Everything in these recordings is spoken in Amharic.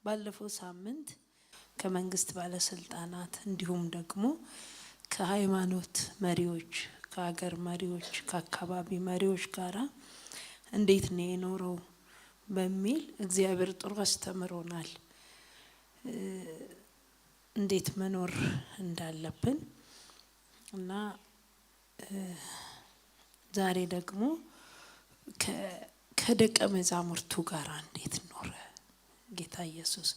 ባለፈው ሳምንት ከመንግስት ባለስልጣናት እንዲሁም ደግሞ ከሃይማኖት መሪዎች ከሀገር መሪዎች ከአካባቢ መሪዎች ጋራ እንዴት ነው የኖረው በሚል እግዚአብሔር ጥሩ አስተምሮናል። እንዴት መኖር እንዳለብን እና ዛሬ ደግሞ ከደቀ መዛሙርቱ ጋር እንዴት ኖረ ጌታ ኢየሱስ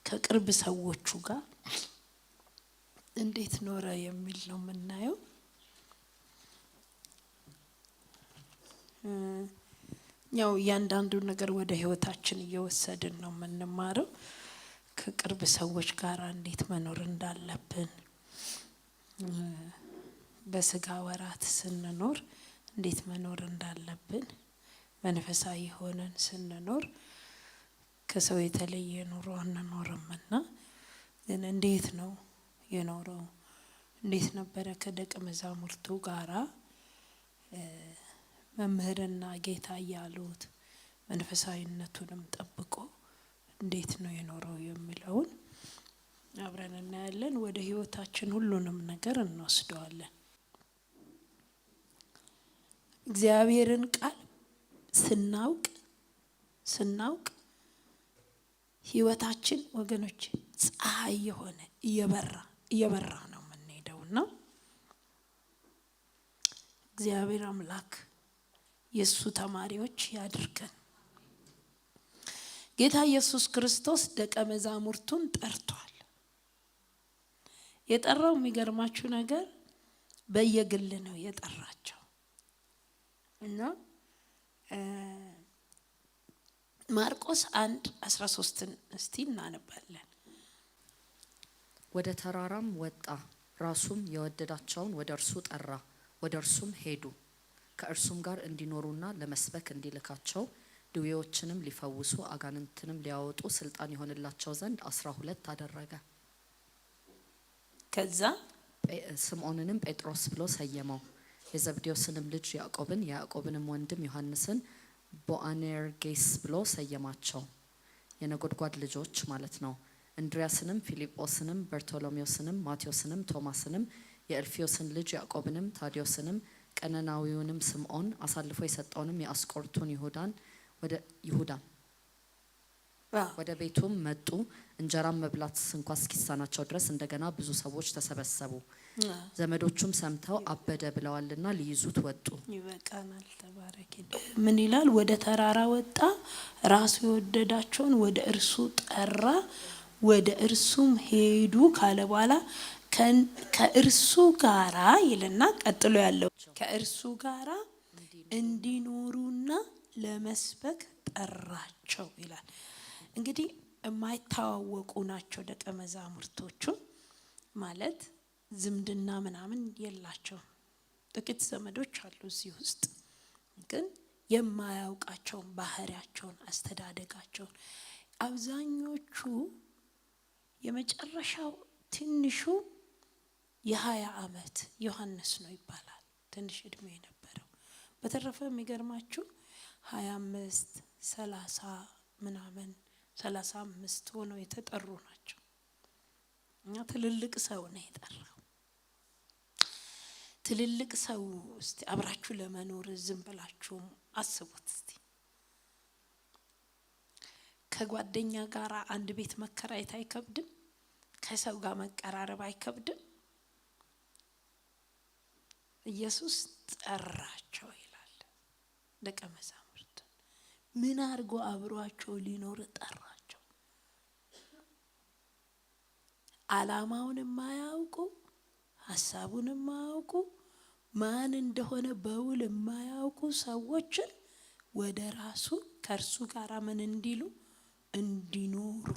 ከቅርብ ሰዎቹ ጋር እንዴት ኖረ የሚል ነው የምናየው። ያው እያንዳንዱ ነገር ወደ ህይወታችን እየወሰድን ነው የምንማረው። ከቅርብ ሰዎች ጋር እንዴት መኖር እንዳለብን በስጋ ወራት ስንኖር እንዴት መኖር እንዳለብን መንፈሳዊ ሆነን ስንኖር ከሰው የተለየ ኑሮ አንኖርምና ግን እንዴት ነው የኖረው? እንዴት ነበረ ከደቀ መዛሙርቱ ጋራ መምህርና ጌታ ያሉት መንፈሳዊነቱንም ጠብቆ እንዴት ነው የኖረው የሚለውን አብረን እናያለን። ወደ ህይወታችን ሁሉንም ነገር እንወስደዋለን። እግዚአብሔርን ቃል ስናውቅ ህይወታችን ወገኖች ፀሐይ የሆነ እየበራ ነው የምንሄደውና እግዚአብሔር አምላክ የሱ ተማሪዎች ያድርገን። ጌታ ኢየሱስ ክርስቶስ ደቀ መዛሙርቱን ጠርቷል። የጠራው የሚገርማችሁ ነገር በየግል ነው የጠራቸው እና ማርቆስ 1:13 እስቲ እናነባለን። ወደ ተራራም ወጣ፣ ራሱም የወደዳቸውን ወደ እርሱ ጠራ፣ ወደ እርሱም ሄዱ። ከእርሱም ጋር እንዲኖሩና ለመስበክ እንዲልካቸው ድዌዎችንም ሊፈውሱ አጋንንትንም ሊያወጡ ስልጣን ይሆንላቸው ዘንድ 12 አደረገ። ከዛ ስምዖንንም ጴጥሮስ ብሎ ሰየመው፣ የዘብዴዎስንም ልጅ ያዕቆብን የያዕቆብንም ወንድም ዮሐንስን ቦአኔርጌስ ብሎ ሰየማቸው፣ የነጎድጓድ ልጆች ማለት ነው። እንድሪያስንም ፊልጶስንም በርቶሎሜዎስንም ማቴዎስንም ቶማስንም የእልፍዮስን ልጅ ያዕቆብንም ታዲዮስንም ቀነናዊውንም ስምዖን አሳልፎ የሰጠውንም የአስቆሮቱን ይሁዳን ወደ ቤቱም መጡ። እንጀራም መብላት እንኳ እስኪሳናቸው ድረስ እንደገና ብዙ ሰዎች ተሰበሰቡ። ዘመዶቹም ሰምተው አበደ ብለዋልና ሊይዙት ወጡ። ይበቃናል። ተባረክ። ምን ይላል? ወደ ተራራ ወጣ፣ ራሱ የወደዳቸውን ወደ እርሱ ጠራ፣ ወደ እርሱም ሄዱ ካለ በኋላ ከእርሱ ጋራ ይልና ቀጥሎ ያለው ከእርሱ ጋራ እንዲኖሩና ለመስበክ ጠራቸው ይላል። እንግዲህ የማይታወቁ ናቸው ደቀ መዛሙርቶቹ ማለት ዝምድና ምናምን የላቸውም። ጥቂት ዘመዶች አሉ እዚህ ውስጥ፣ ግን የማያውቃቸውን ባህሪያቸውን አስተዳደጋቸውን አብዛኞቹ የመጨረሻው ትንሹ የ20 ዓመት ዮሐንስ ነው ይባላል፣ ትንሽ እድሜ የነበረው። በተረፈ የሚገርማችሁ 25 30 ምናምን 35 ሆነው የተጠሩ ናቸው። እና ትልልቅ ሰው ነው የጠራው። ትልልቅ ሰው እስቲ አብራችሁ ለመኖር ዝም ብላችሁ አስቡት እስቲ። ከጓደኛ ጋር አንድ ቤት መከራየት አይከብድም? ከሰው ጋር መቀራረብ አይከብድም? ኢየሱስ ጠራቸው ይላል። ደቀ መዛሙርት ምን አድርጎ አብሯቸው ሊኖር ጠራቸው? ዓላማውን የማያውቁ ሐሳቡን የማያውቁ ማን እንደሆነ በውል የማያውቁ ሰዎችን ወደ ራሱ ከእርሱ ጋር ምን እንዲኖሩ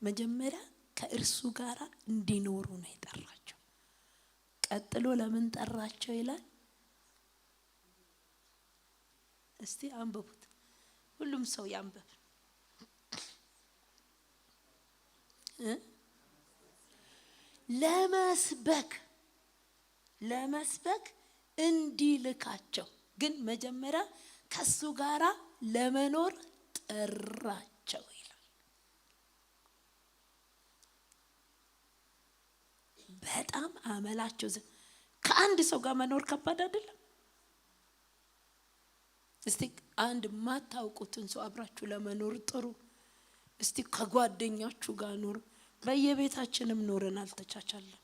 መጀመሪያ ከእርሱ ጋር እንዲኖሩ ነው የጠራቸው። ቀጥሎ ለምን ጠራቸው ይላል? እስቲ አንብቡት። ሁሉም ሰው ያንብብ። ለመስበክ እንዲልካቸው ግን መጀመሪያ ከሱ ጋራ ለመኖር ጠራቸው ይላል። በጣም አመላቸው ከአንድ ሰው ጋር መኖር ከባድ አይደለም? እስቲ አንድ ማታውቁትን ሰው አብራችሁ ለመኖር ጥሩ። እስቲ ከጓደኛችሁ ጋር ኑሩ። በየቤታችንም ኖረን አልተቻቻለም።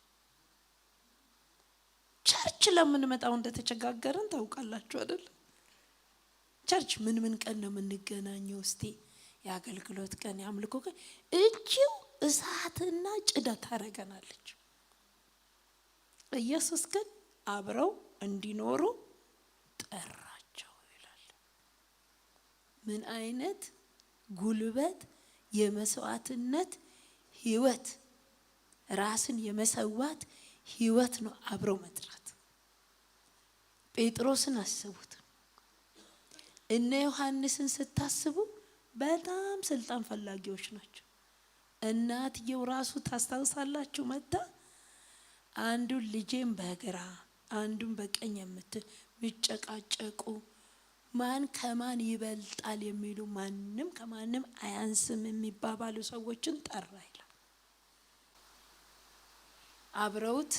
ቸርች ለምን መጣው እንደተቸጋገረን ታውቃላችሁ አይደል? ቸርች ምን ቀን ነው የምንገናኘው? እስቲ የአገልግሎት ቀን፣ የአምልኮ ቀን እጅው እሳትና ጭዳ ታረገናለች። ኢየሱስ ግን አብረው እንዲኖሩ ጠራቸው ይላል። ምን አይነት ጉልበት የመስዋዕትነት ህይወት፣ ራስን የመሰዋት ህይወት ነው አብረው መጥራት። ጴጥሮስን አስቡት፣ እነ ዮሐንስን ስታስቡ በጣም ስልጣን ፈላጊዎች ናቸው። እናትየው ራሱ ታስታውሳላችሁ፣ መጣ አንዱን ልጄን በግራ አንዱን በቀኝ የምትል ሚጨቃጨቁ፣ ማን ከማን ይበልጣል የሚሉ፣ ማንም ከማንም አያንስም የሚባባሉ ሰዎችን ጠራ ይላል። አብረውት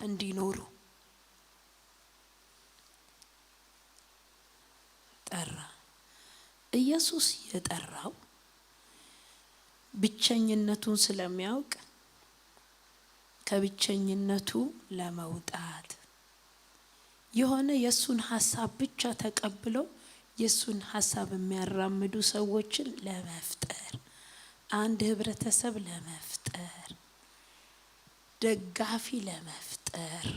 እንዲኖሩ ጠራ። ኢየሱስ የጠራው ብቸኝነቱን ስለሚያውቅ ከብቸኝነቱ ለመውጣት የሆነ የሱን ሐሳብ ብቻ ተቀብለው የሱን ሐሳብ የሚያራምዱ ሰዎችን ለመፍጠር፣ አንድ ህብረተሰብ ለመፍጠር፣ ደጋፊ ለመፍጠር፣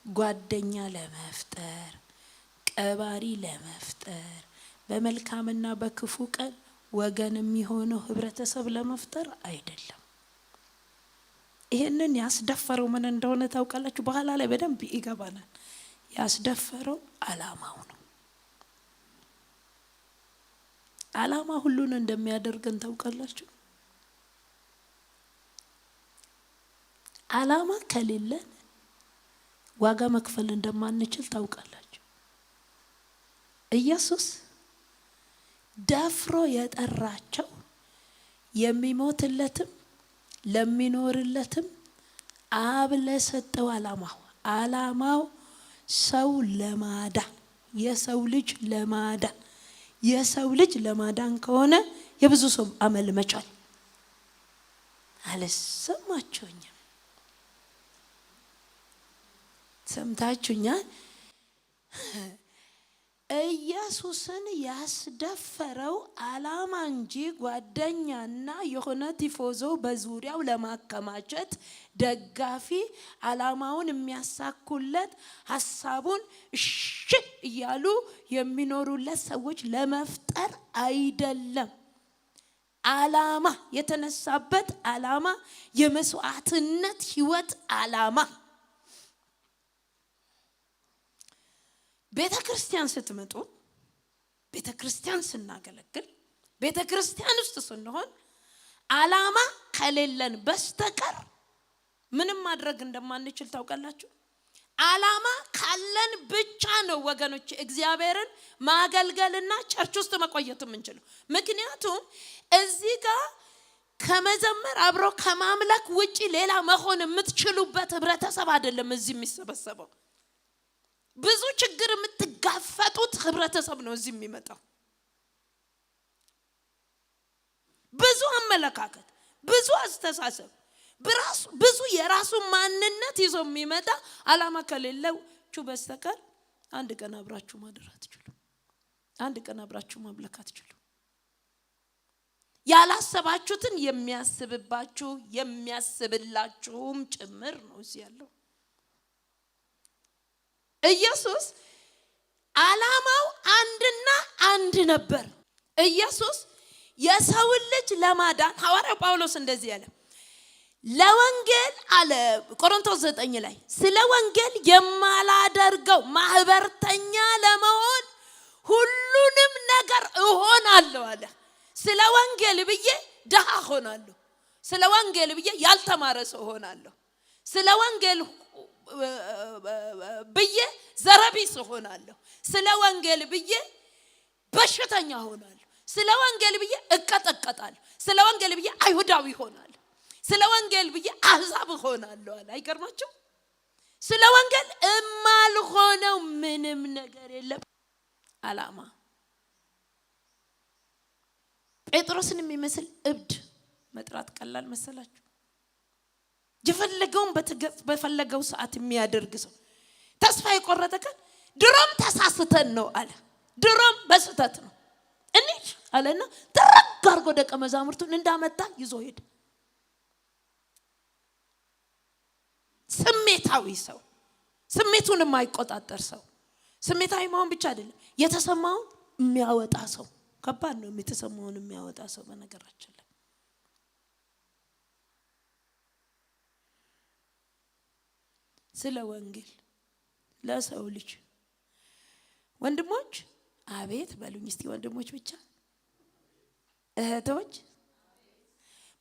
ጓደኛ ለመፍጠር፣ ቀባሪ ለመፍጠር፣ በመልካምና በክፉ ቀን ወገን የሚሆነው ህብረተሰብ ለመፍጠር አይደለም። ይሄንን ያስደፈረው ምን እንደሆነ ታውቃላችሁ? በኋላ ላይ በደንብ ይገባናል። ያስደፈረው ዓላማው ነው። ዓላማ ሁሉን እንደሚያደርገን ታውቃላችሁ? ዓላማ ከሌለን ዋጋ መክፈል እንደማንችል ታውቃላችሁ? ኢየሱስ ደፍሮ የጠራቸው የሚሞትለትም ለሚኖርለትም አብ ለሰጠው ዓላማው ሰው ለማዳን፣ የሰው ልጅ ለማዳን ከሆነ የብዙ ሰው አመል መቻል። አልሰማችሁኝም? ሰምታችሁኛል? ኢየሱስን ያስደፈረው ዓላማ እንጂ ጓደኛና የሆነ ቲፎዞ በዙሪያው ለማከማቸት ደጋፊ፣ ዓላማውን የሚያሳኩለት፣ ሐሳቡን እሺ እያሉ የሚኖሩለት ሰዎች ለመፍጠር አይደለም። ዓላማ የተነሳበት ዓላማ የመስዋዕትነት ህይወት ዓላማ። ቤተክርስቲያን ስትመጡ፣ ቤተክርስቲያን ስናገለግል፣ ቤተክርስቲያን ውስጥ ስንሆን ዓላማ ከሌለን በስተቀር ምንም ማድረግ እንደማንችል ታውቃላችሁ? ዓላማ ካለን ብቻ ነው ወገኖች እግዚአብሔርን ማገልገልና ቸርች ውስጥ መቆየት የምንችለው። ምክንያቱም እዚህ ጋር ከመዘመር አብሮ ከማምለክ ውጪ ሌላ መሆን የምትችሉበት ህብረተሰብ አይደለም እዚህ የሚሰበሰበው። ብዙ ችግር የምትጋፈጡት ህብረተሰብ ነው እዚህ የሚመጣው። ብዙ አመለካከት፣ ብዙ አስተሳሰብ፣ ብዙ የራሱ ማንነት ይዞ የሚመጣ ዓላማ ከሌላችሁ በስተቀር አንድ ቀን አብራችሁ ማደር አትችሉም። አንድ ቀን አብራችሁ ማምለክ አትችሉም። ያላሰባችሁትን የሚያስብባችሁ የሚያስብላችሁም ጭምር ነው እዚህ ያለው። ኢየሱስ ዓላማው አንድና አንድ ነበር። ኢየሱስ የሰው ልጅ ለማዳን ሐዋርያው ጳውሎስ እንደዚህ ያለ ለወንጌል አለ ቆሮንቶስ 9 ላይ ስለ ወንጌል የማላደርገው ማህበርተኛ ለመሆን ሁሉንም ነገር እሆናለሁ አለ። ስለ ወንጌል ብዬ ደሃ ሆናለሁ፣ ስለ ወንጌል ብዬ ያልተማረ ሰው ሆናለሁ፣ ስለ ወንጌል ብዬ ዘረቢስ ሆናለሁ፣ ስለ ወንጌል ብዬ በሽተኛ ሆናለሁ። ስለ ወንጌል ብዬ እቀጠቀጣለሁ። ስለ ወንጌል ብዬ አይሁዳዊ ሆናለሁ። ስለ ወንጌል ብዬ አሕዛብ ሆናለሁ አለ። አይገርማችሁ? ስለ ወንጌል እማልሆነው ምንም ነገር የለም። ዓላማ ጴጥሮስን የሚመስል እብድ መጥራት ቀላል መሰላችሁ? የፈለገውን በፈለገው ሰዓት የሚያደርግ ሰው ተስፋ የቆረጠ ቀን ድሮም ተሳስተን ነው አለ። ድሮም በስተት ነው እንዴ አለና ተረጋ አድርጎ ደቀ መዛሙርቱን እንዳመጣ ይዞ ሄደ። ስሜታዊ ሰው፣ ስሜቱን የማይቆጣጠር ሰው። ስሜታዊ መሆን ብቻ አይደለም የተሰማውን የሚያወጣ ሰው። ከባድ ነው የተሰማውን የሚያወጣ ሰው በነገራችን ላይ። ስለ ወንጌል ለሰው ልጅ ወንድሞች አቤት በሉኝ እስቲ ወንድሞች ብቻ እህቶች።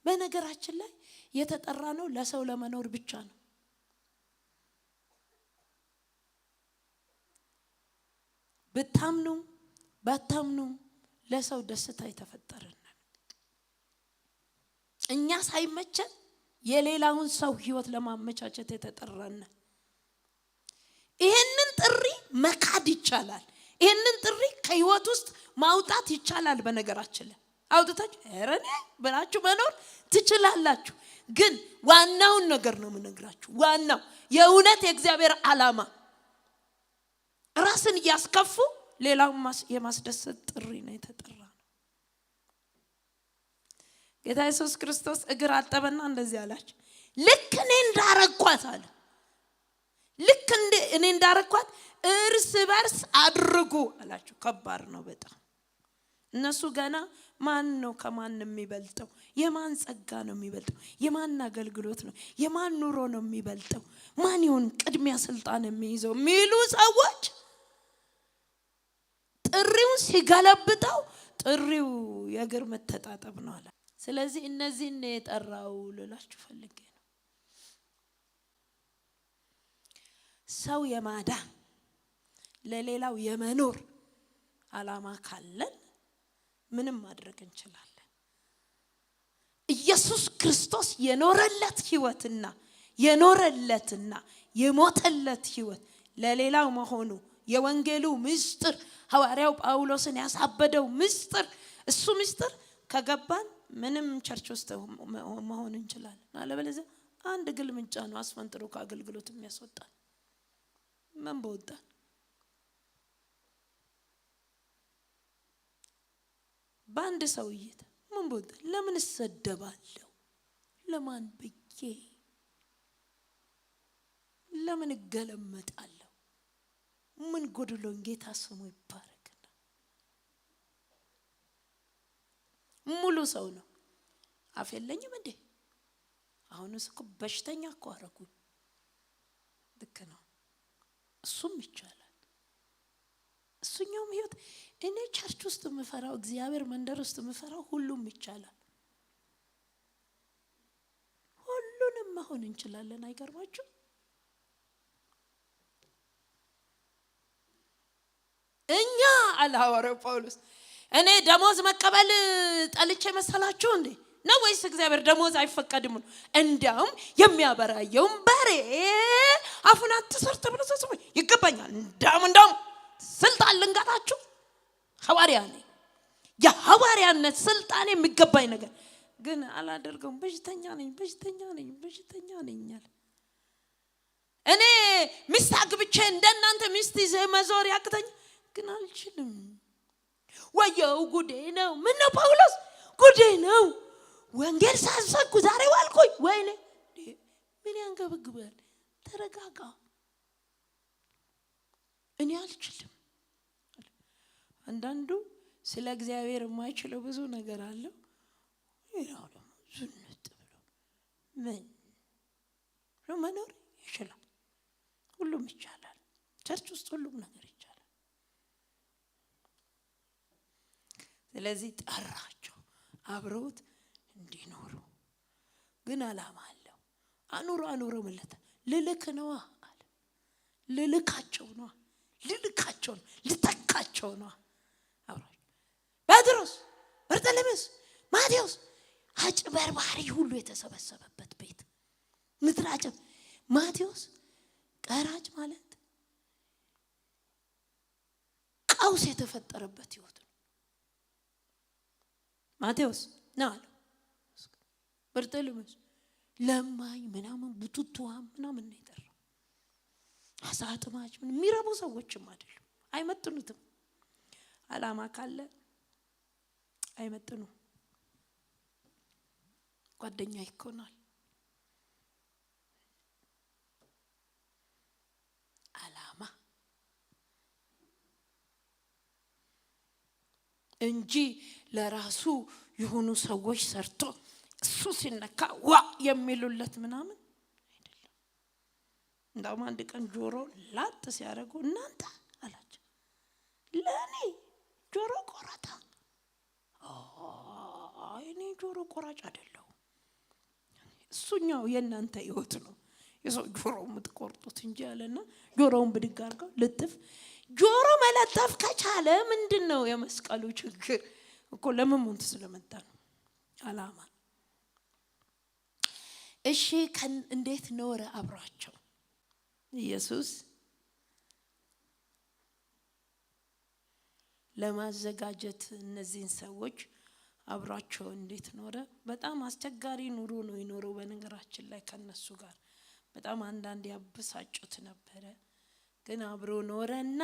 በነገራችን ላይ የተጠራ ነው ለሰው ለመኖር ብቻ ነው። ብታምኑ ባታምኑ ለሰው ደስታ የተፈጠረን እኛ ሳይመቸን የሌላውን ሰው ህይወት ለማመቻቸት የተጠራን። ይሄንን ጥሪ መካድ ይቻላል። ይሄንን ጥሪ ከህይወት ውስጥ ማውጣት ይቻላል። በነገራችን ላይ አውጥታችሁ እረኔ ብላችሁ መኖር ትችላላችሁ። ግን ዋናውን ነገር ነው የምነግራችሁ። ዋናው የእውነት የእግዚአብሔር ዓላማ ራስን ያስከፉ ሌላውን የማስደሰት ጥሪ ነው የተጠራ ነው። ጌታ ኢየሱስ ክርስቶስ እግር አጠበና እንደዚህ አላችሁ፣ ልክ እኔ እንዳረኳት አለ። ልክ እኔ እንዳረኳት እርስ በርስ አድርጉ አላችሁ። ከባድ ነው በጣም። እነሱ ገና ማን ነው ከማን የሚበልጠው? የማን ጸጋ ነው የሚበልጠው? የማን አገልግሎት ነው? የማን ኑሮ ነው የሚበልጠው? ማን ይሁን ቅድሚያ ስልጣን የሚይዘው የሚሉ ሰዎች ጥሪውን ሲገለብጠው ጥሪው የእግር መተጣጠብ ነው አለ። ስለዚህ እነዚህን የጠራው ልላችሁ ፈልጌ ነው። ሰው የማዳን ለሌላው የመኖር ዓላማ ካለን ምንም ማድረግ እንችላለን። ኢየሱስ ክርስቶስ የኖረለት ህይወትና የሞተለት ህይወት ለሌላው መሆኑ የወንጌሉ ምስጢር ሐዋርያው ጳውሎስን ያሳበደው ምስጢር፣ እሱ ምስጢር ከገባን ምንም ቸርች ውስጥ መሆን እንችላለን። አለበለዚያ አንድ ግልምጫ ነው አስፈንጥሮ ከአገልግሎት የሚያስወጣን። ምን በወጣን? በአንድ ሰው እይታ ምን በወጣን? ለምን እሰደባለሁ? ለማን ብዬ? ለምን እገለመጣለሁ? ምን ጎድሎኝ? ጌታ ስሙ ይባረክና ሙሉ ሰው ነው። አፍ የለኝም እንዴ? አሁንስ እኮ በሽተኛ እኮ አረጉኝ። ልክ ነው። እሱም ይቻላል። እሱኛውም ህይወት እኔ ቸርች ውስጥ የምፈራው እግዚአብሔር መንደር ውስጥ የምፈራው ሁሉም ይቻላል። ሁሉንም መሆን እንችላለን። አይገርማችሁ? እኛ አለ ሐዋርያው ጳውሎስ እኔ ደሞዝ መቀበል ጠልቼ መሰላችሁ እንዴ? ነው ወይስ እግዚአብሔር ደሞዝ አይፈቀድም ነው? እንዲያውም የሚያበራየውን በሬ አፉን አትስር ተብሎ ተጽፎ ይገባኛል። እንዳውም ስልጣን ልንገራችሁ፣ ሐዋርያ ነኝ። የሐዋርያነት ስልጣን የሚገባኝ ነገር ግን አላደርገውም። በሽተኛ ነኝ አለ። እኔ ሚስት አግብቼ እንደናንተ ሚስት ይዘ መዞር ያቅተኝ ግን አልችልም። ወየው ጉዴ ነው። ምን ነው ጳውሎስ? ጉዴ ነው። ወንጌል ሳሰብኩ ዛሬ ዋልኩኝ። ወይኔ ምን ያንገበግባል? ተረጋጋ። እኔ አልችልም። አንዳንዱ ስለ እግዚአብሔር የማይችለው ብዙ ነገር አለው። ይላው ደግሞ ዝንጥ ብሎ ምን መኖር ይችላል። ሁሉም ይቻላል። ቸርች ውስጥ ሁሉም ነገር ይቻላል። ስለዚህ ጠራቸው አብረውት እንዲኖሩ። ግን ዓላማ አለው። አኑሮ ማለት ልልክ ነው አለ። ልልካቸው ነው። ልተካቸው ነው። አብራችሁ በርተለሜዎስ፣ ማቴዎስ አጭበርባሪ ሁሉ የተሰበሰበበት ቤት ምትራጭ። ማቴዎስ ቀራጭ ማለት ቀውስ የተፈጠረበት ህይወት ነው። ማቴዎስ ና አለ። በርተለሜዎስ ለማኝ ምናምን ቡቱቱዋ ምናምን ነው የጠራው። አሳ አጥማጅ ምን የሚረቡ ሰዎችም አይደሉም፣ አይመጥኑትም። አላማ ካለ አይመጥኑ። ጓደኛ ይኮናል። አላማ እንጂ ለራሱ የሆኑ ሰዎች ሰርቶ እሱ ሲነካ ዋ የሚሉለት ምናምን አይደለም። እንደውም አንድ ቀን ጆሮ ላጥ ሲያደርጉ እናንተ አላቸው ለኔ ጆሮ ቆራጣ። እኔ ጆሮ ቆራጭ አይደለሁ፣ እሱኛው የእናንተ ህይወት ነው የሰው ጆሮ የምትቆርጡት እንጂ አለና ጆሮውን ብድግ አድርገው ልጥፍ። ጆሮ መለጠፍ ከቻለ ምንድነው የመስቀሉ ችግር? እኮ ለመሞት ስለመጣ ነው አላማ። እሺ እንዴት ኖረ አብሯቸው ኢየሱስ? ለማዘጋጀት እነዚህን ሰዎች አብሯቸው እንዴት ኖረ? በጣም አስቸጋሪ ኑሮ ነው የኖረው። በነገራችን ላይ ከነሱ ጋር በጣም አንዳንድ ያበሳጩት ነበረ፣ ግን አብሮ ኖረና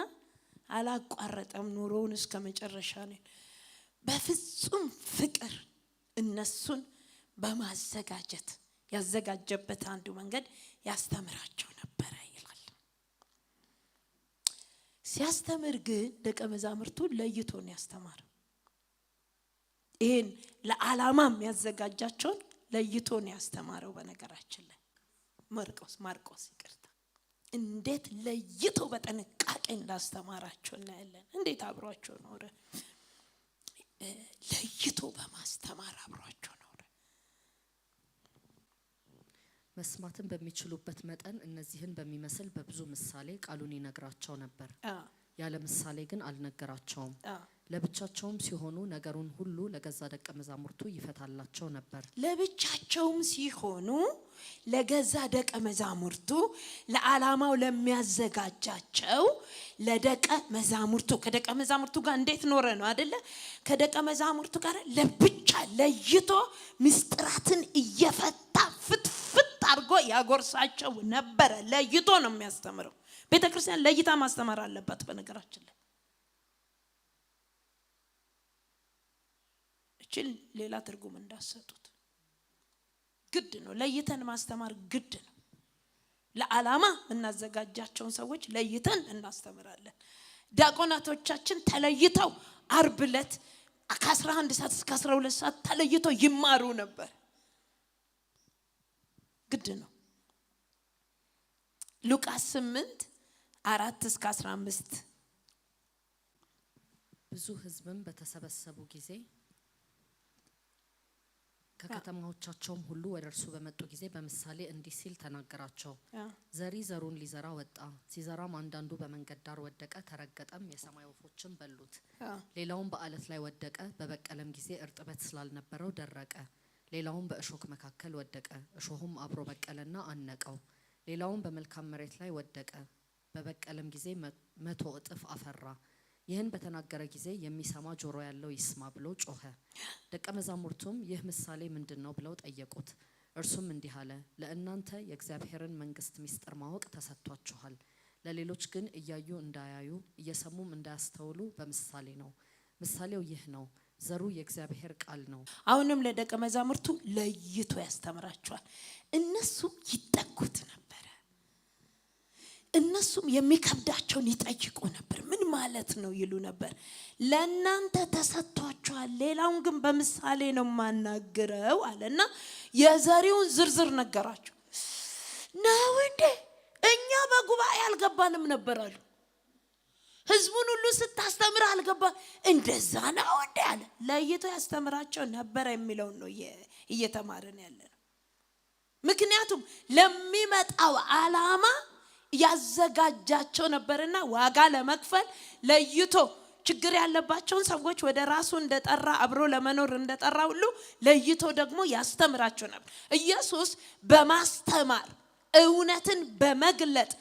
አላቋረጠም ኑሮውን እስከ መጨረሻ ነው። በፍጹም ፍቅር እነሱን በማዘጋጀት ያዘጋጀበት አንዱ መንገድ ያስተምራቸው ነበረ ይላል። ሲያስተምር ግን ደቀ መዛሙርቱን ለይቶ ነው ያስተማረው። ይሄን ለዓላማም ያዘጋጃቸውን ለይቶ ነው ያስተማረው። በነገራችን ላይ ማርቆስ ይቅርታ፣ እንዴት ለይቶ በጥንቃቄ እንዳስተማራቸው እናያለን። እንዴት አብሯቸው ኖረ? ለይቶ በማስተማር አብሯቸው ኖረ። መስማትን በሚችሉበት መጠን እነዚህን በሚመስል በብዙ ምሳሌ ቃሉን ይነግራቸው ነበር። ያለ ምሳሌ ግን አልነገራቸውም። ለብቻቸውም ሲሆኑ ነገሩን ሁሉ ለገዛ ደቀ መዛሙርቱ ይፈታላቸው ነበር። ለብቻቸውም ሲሆኑ ለገዛ ደቀ መዛሙርቱ ለዓላማው ለሚያዘጋጃቸው ለደቀ መዛሙርቱ ከደቀ መዛሙርቱ ጋር እንዴት ኖረ ነው አይደለ? ከደቀ መዛሙርቱ ጋር ለብቻ ለይቶ ምስጢራትን እየፈታ ፍትፍት አድርጎ ያጎርሳቸው ነበረ። ለይቶ ነው የሚያስተምረው። ቤተክርስቲያን ለይታ ማስተማር አለባት። በነገራችን ላይ እቺን ሌላ ትርጉም እንዳሰጡት ግድ ነው። ለይተን ማስተማር ግድ ነው። ለዓላማ እናዘጋጃቸውን ሰዎች ለይተን እናስተምራለን። ዲያቆናቶቻችን ተለይተው ዓርብ ዕለት ከ11 ሰዓት እስከ 12 ሰዓት ተለይተው ይማሩ ነበር። ግድ ነው። ሉቃስ 8:4-15 ብዙ ሕዝብም በተሰበሰቡ ጊዜ ከከተማዎቻቸውም ሁሉ ወደ እርሱ በመጡ ጊዜ በምሳሌ እንዲህ ሲል ተናገራቸው። ዘሪ ዘሩን ሊዘራ ወጣ። ሲዘራም አንዳንዱ በመንገድ ዳር ወደቀ፣ ተረገጠም፣ የሰማይ ወፎችም በሉት። ሌላውም በአለት ላይ ወደቀ፣ በበቀለም ጊዜ እርጥበት ስላልነበረው ደረቀ። ሌላውም በእሾህ መካከል ወደቀ፣ እሾሁም አብሮ በቀለና አነቀው። ሌላውም በመልካም መሬት ላይ ወደቀ፣ በበቀለም ጊዜ 100 እጥፍ አፈራ። ይህን በተናገረ ጊዜ የሚሰማ ጆሮ ያለው ይስማ ብሎ ጮኸ። ደቀ መዛሙርቱም ይህ ምሳሌ ምንድነው ብለው ጠየቁት። እርሱም እንዲህ አለ፣ ለእናንተ የእግዚአብሔርን መንግስት ምስጢር ማወቅ ተሰጥቷችኋል። ለሌሎች ግን እያዩ እንዳያዩ እየሰሙም እንዳያስተውሉ በምሳሌ ነው። ምሳሌው ይህ ነው፣ ዘሩ የእግዚአብሔር ቃል ነው። አሁንም ለደቀ መዛሙርቱ ለይቶ ያስተምራቸዋል። እነሱ ይጠጉት ነበር። እነሱም የሚከብዳቸውን ይጠይቁ ነበር። ምን ማለት ነው ይሉ ነበር። ለእናንተ ተሰጥቷችኋል፣ ሌላውን ግን በምሳሌ ነው ማናገረው አለና የዘሪውን ዝርዝር ነገራቸው። ነው እንዴ? እኛ በጉባኤ አልገባንም ነበር አሉ። ህዝቡን ሁሉ ስታስተምር አልገባ እንደዛ ነው እንዴ አለ። ለይቶ ያስተምራቸው ነበር የሚለው ነው እየተማረን ያለ ነው። ምክንያቱም ለሚመጣው ዓላማ ያዘጋጃቸው ነበርና ዋጋ ለመክፈል ለይቶ ችግር ያለባቸውን ሰዎች ወደ ራሱ እንደጠራ አብሮ ለመኖር እንደጠራ ሁሉ ለይቶ ደግሞ ያስተምራቸው ነበር። ኢየሱስ በማስተማር እውነትን በመግለጥ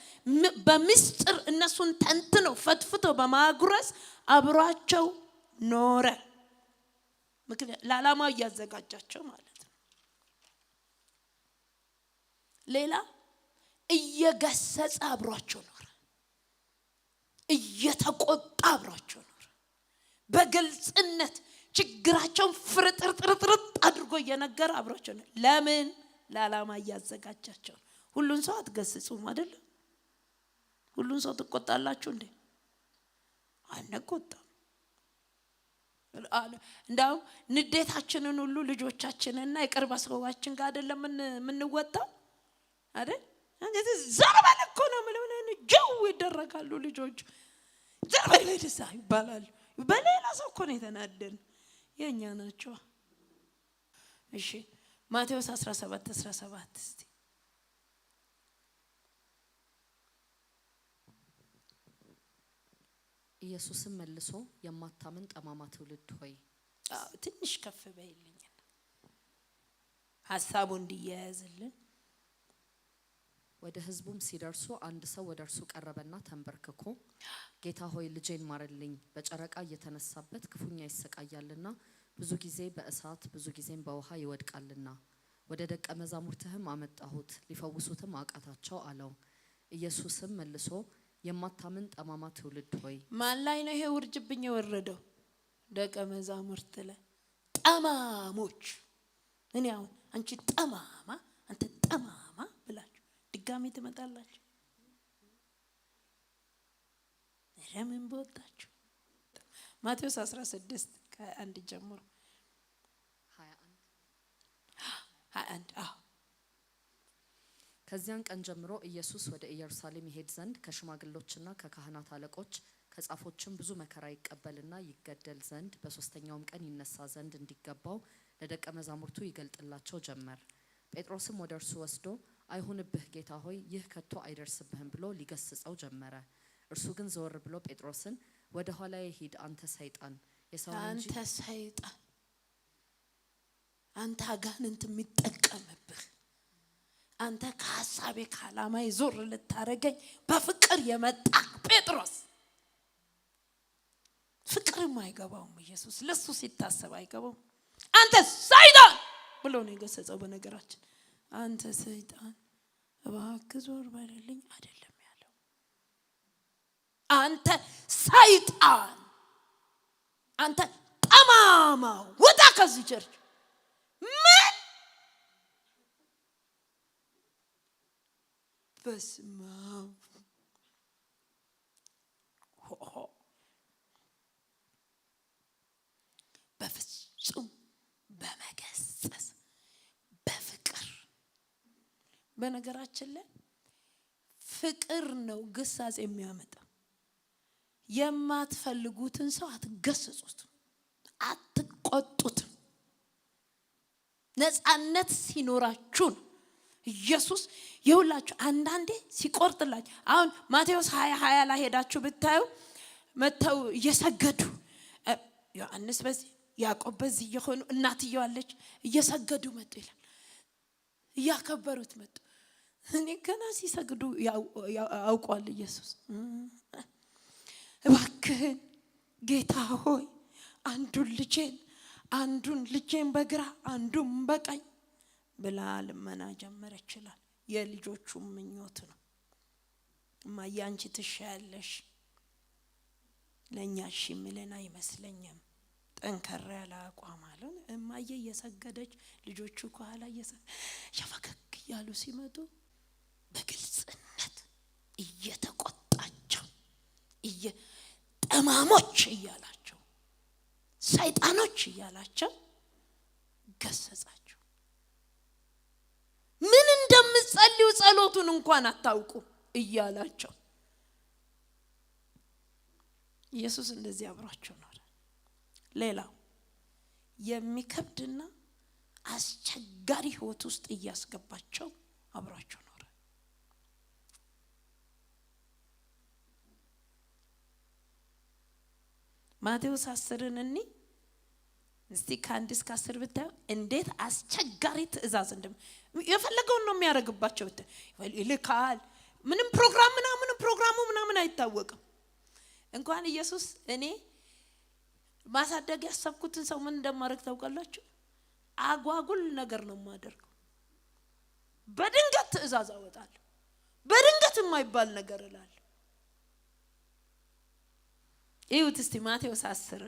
በምስጢር እነሱን ተንትኖ ፈትፍቶ በማጉረስ አብሯቸው ኖረ። ምክንያት ለዓላማው እያዘጋጃቸው ማለት ነው። ሌላ እየገሰጸ አብሯቸው ኖረ። እየተቆጣ አብሯቸው ኖረ። በግልጽነት ችግራቸውን ፍርጥርጥርጥርጥ አድርጎ እየነገረ አብሯቸው ኖረ። ለምን? ለዓላማ እያዘጋጃቸው። ሁሉን ሰው አትገስጹም አይደል? ሁሉን ሰው ትቆጣላችሁ እንዴ? አንቆጣም። እንዳው ንዴታችንን ሁሉ ልጆቻችንና የቅርብ ሰዎችን ጋር አይደለም የምንወጣው አይደል? እንዴት ዘርበል እኮ ነው ማለት ጀው ይደረጋሉ ልጆች። ዘርበል በደሳ ይባላል። በሌላ ሰው እኮ ነው የተናደን የኛ ናቸው። እሺ ማቴዎስ 17:17 እስቲ ኢየሱስም መልሶ የማታምን ጠማማ ትውልድ ሆይ ትንሽ ከፍ በይልኝ ሐሳቡ እንዲያያዝልን። ወደ ሕዝቡም ሲደርሱ አንድ ሰው ወደ እርሱ ቀረበና ተንበርክኮ ጌታ ሆይ ልጄን ማርልኝ፣ በጨረቃ እየተነሳበት ክፉኛ ይሰቃያልና ብዙ ጊዜ በእሳት ብዙ ጊዜም በውሃ ይወድቃልና ወደ ደቀ መዛሙርትህም አመጣሁት ሊፈውሱትም አቃታቸው አለው። ኢየሱስም መልሶ የማታምን ጠማማ ትውልድ ሆይ። ማን ላይ ነው ይሄ ውርጅብኝ የወረደው? ደቀ መዛሙርት ላይ። ጠማሞች። እኔ አሁን አንቺ ጠማማ አንተ ጠማማ ብላችሁ ድጋሚ ትመጣላችሁ? ለምን በወጣችሁ? ማቴዎስ 16 ከ1 ጀምሮ 21 ከዚያን ቀን ጀምሮ ኢየሱስ ወደ ኢየሩሳሌም ይሄድ ዘንድ ከሽማግሎችና ከካህናት አለቆች ከጻፎችም ብዙ መከራ ይቀበልና ይገደል ዘንድ በሶስተኛውም ቀን ይነሳ ዘንድ እንዲገባው ለደቀ መዛሙርቱ ይገልጥላቸው ጀመር። ጴጥሮስም ወደ እርሱ ወስዶ አይሁንብህ ጌታ ሆይ ይህ ከቶ አይደርስብህም ብሎ ሊገስጸው ጀመረ። እርሱ ግን ዘወር ብሎ ጴጥሮስን ወደ ኋላዬ ሂድ አንተ ሰይጣን፣ አንተ ሰይጣን፣ አንተ አጋንንት የሚጠቀምብህ አንተ ከሐሳቤ ከዓላማዬ ዞር ልታረገኝ በፍቅር የመጣ ጴጥሮስ። ፍቅርም አይገባውም ኢየሱስ፣ ለሱ ሲታሰብ አይገባውም። አንተ ሰይጣን ብሎ ነው የገሰጸው። በነገራችን አንተ ሰይጣን እባክህ ዞር በልልኝ አይደለም ያለው። አንተ ሰይጣን፣ አንተ ጠማማ ውጣ ከዚህ ቸርች። ምን በስመ አብ በፍጹም በመገሰጽ በፍቅር። በነገራችን ላይ ፍቅር ነው ግሳጽ የሚያመጣ። የማትፈልጉትን ሰው አትገስጹትም፣ አትቆጡትም። ነፃነት ሲኖራችሁ ነው። ኢየሱስ ይሁላችሁ አንዳንዴ ሲቆርጥላችሁ። አሁን ማቴዎስ 20 ላይ ሄዳችሁ ብታዩ መተው እየሰገዱ ዮሐንስ በዚህ ያዕቆብ በዚህ የሆኑ እናትየው አለች እየሰገዱ መጡ ይላል። እያከበሩት መጡ። እኔ ገና ሲሰግዱ ያውቋል ኢየሱስ። እባክህን ጌታ ሆይ አንዱን ልጄን በግራ አንዱን በቀኝ ብላ ልመና ጀመረች ይችላል። የልጆቹ ምኞት ነው። እማዬ አንቺ ትሻያለሽ፣ ለኛ እሺ የሚለን አይመስለኝም። ጠንከር ያለ አቋም አለው። እማዬ እየሰገደች ልጆቹ ከኋላ እየፈከክ እያሉ ሲመጡ በግልጽነት እየተቆጣቸው ጠማሞች እያላቸው ሰይጣኖች እያላቸው ገሰጻቸው። ምን እንደምትጸልዩ ጸሎቱን እንኳን አታውቁ እያላቸው ኢየሱስ እንደዚህ አብሯቸው ኖረ። ሌላው የሚከብድና አስቸጋሪ ህይወት ውስጥ እያስገባቸው አብሯቸው ኖረ። ማቴዎስ 10ን እኒ እስቲ ከ1 እስከ 10 ብታዩ እንዴት አስቸጋሪ ትእዛዝ የፈለገውን ነው የሚያደርግባቸው። ይልካል ምንም ፕሮግራሙ ምናምን አይታወቅም። እንኳን ኢየሱስ እኔ ማሳደግ ያሰብኩትን ሰው ምን እንደማደርግ ታውቃላችሁ? አጓጉል ነገር ነው የማደርገው። በድንገት ትእዛዝ አወጣለሁ። በድንገት የማይባል ነገር እላለሁ። ይሁት እስቲ ማቴዎስ 10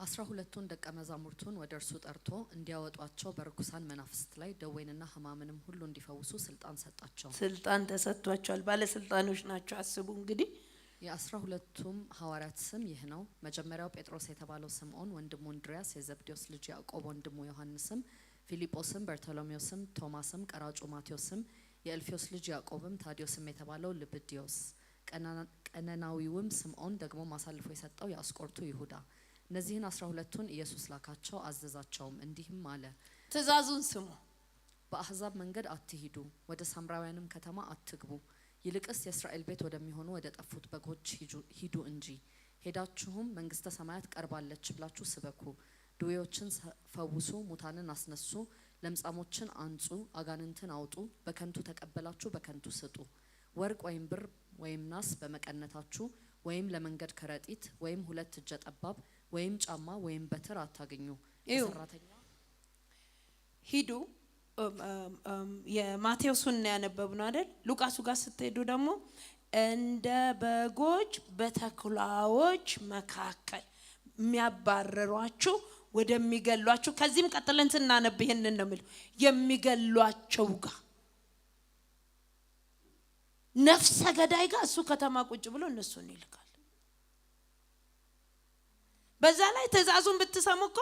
12ቱን ደቀ መዛሙርቱን ወደ እርሱ ጠርቶ እንዲያወጧቸው በርኩሳን መናፍስት ላይ ደዌንና ሕማምንም ሁሉ እንዲፈውሱ ስልጣን ሰጣቸው። ስልጣን ተሰጥቷቸዋል። ባለስልጣኖች ናቸው። አስቡ እንግዲህ። የ12ቱም ሐዋርያት ስም ይህ ነው። መጀመሪያው ጴጥሮስ የተባለው ስምዖን፣ ወንድሙ እንድርያስ፣ የዘብዴዎስ ልጅ ያዕቆብ ወንድሙ ዮሐንስም፣ ፊልጶስም፣ በርቶሎሜዎስም፣ ቶማስም፣ ቀራጩ ማቴዎስም፣ የእልፌዎስ ልጅ ያዕቆብም፣ ታዲዮስም የተባለው ልብድዮስ፣ ቀነናዊውም ስምዖን፣ ደግሞ አሳልፎ የሰጠው የአስቆርቱ ይሁዳ። እነዚህን 12ቱን ኢየሱስ ላካቸው፣ አዘዛቸውም እንዲህም አለ። ትእዛዙን ስሙ። በአሕዛብ መንገድ አትሂዱ፣ ወደ ሳምራውያንም ከተማ አትግቡ። ይልቅስ የእስራኤል ቤት ወደሚሆኑ ወደ ጠፉት በጎች ሂዱ እንጂ። ሄዳችሁም መንግስተ ሰማያት ቀርባለች ብላችሁ ስበኩ። ድዌዎችን ፈውሱ፣ ሙታንን አስነሱ፣ ለምጻሞችን አንጹ፣ አጋንንትን አውጡ። በከንቱ ተቀበላችሁ በከንቱ ስጡ። ወርቅ ወይም ብር ወይም ናስ በመቀነታችሁ ወይም ለመንገድ ከረጢት ወይም 2 እጀ ጠባብ ወይም ጫማ ወይም በትር አታገኙ። ሰራተኛ ሂዱ። የማቴዎስን ያነበብነው አይደል? ሉቃስ ጋር ስትሄዱ ደግሞ እንደ በጎች በተኩላዎች መካከል የሚያባረሯችሁ ወደሚገሏችሁ፣ ከዚህም ቀጥለን ስናነብ ይሄንን ነው የሚለው፣ የሚገሏቸው ጋር ነፍሰ ገዳይ ጋር እሱ ከተማ ቁጭ ብሎ እነሱን ይልካል። በዛ ላይ ትእዛዙን ብትሰሙ እኮ